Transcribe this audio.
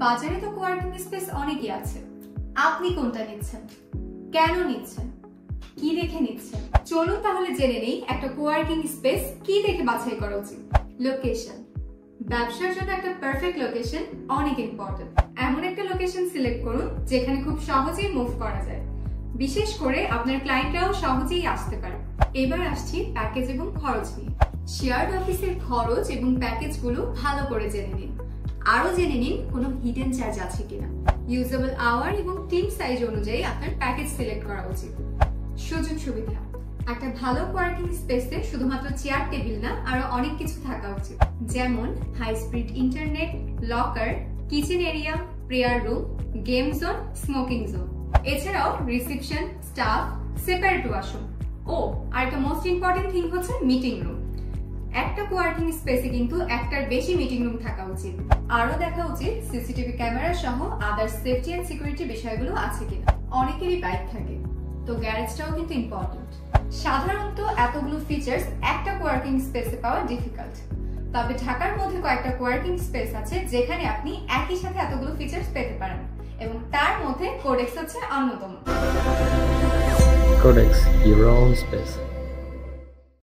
বাজারে তো coworking space অনেকই আছে, আপনি কোনটা নিচ্ছেন, কেন নিচ্ছেন, কি দেখে নিচ্ছেন? চলুন তাহলে জেনে নেই একটা কোয়ার্কিং স্পেস কি দেখে বাছাই করা উচিত। লোকেশন। ব্যবসার জন্য একটা পারফেক্ট লোকেশন অনেক ইম্পর্টেন্ট। এমন একটা লোকেশন সিলেক্ট করুন যেখানে খুব সহজেই মুভ করা যায়, বিশেষ করে আপনার ক্লায়েন্টরাও সহজেই আসতে পারে। এবার আসছি প্যাকেজ এবং খরচ নিয়ে। শেয়ার্ড অফিসের খরচ এবং প্যাকেজগুলো ভালো করে জেনে নিন। আরো জেনে নিন কোনো হিডেন চার্জ আছে কিনা। ইউজেবল আওয়ার এবং টিম সাইজ অনুযায়ী আপনার প্যাকেজ সিলেক্ট করা উচিত। সুযোগ সুবিধা। একটা ভালো কোয়ার্কিং স্পেসে শুধুমাত্র চেয়ার টেবিল না, আরো অনেক কিছু থাকা উচিত, যেমন high speed internet, locker, kitchen area, prayer room, game zone, smoking zone. এছাড়াও রিসেপশন, স্টাফ, সেপারেট ওয়াশরুম ও আরেকটা মোস্ট ইম্পর্টেন্ট থিং হচ্ছে মিটিং রুম। একটা কোয়ার্কিং স্পেসে কিন্তু একটার বেশি মিটিং রুম থাকা উচিত। আরো দেখা উচিত সিসিটিভি ক্যামেরা সহ আদার সেফটি এন্ড সিকিউরিটি বিষয়গুলো আছে কিনা। অনেকেরই বাইক থাকে, তো গ্যারেজটাও কিন্তু ইম্পর্টেন্ট। সাধারণত এতগুলো ফিচার্স একটা কোয়ার্কিং স্পেসে পাওয়া ডিফিকাল্ট, তবে ঢাকার মধ্যে কয়েকটা কোয়ার্কিং স্পেস আছে যেখানে আপনি একই সাথে এতগুলো ফিচার্স পেতে পারেন, এবং তার মধ্যে কোডেক্স হচ্ছে অন্যতম। Codex, your own space.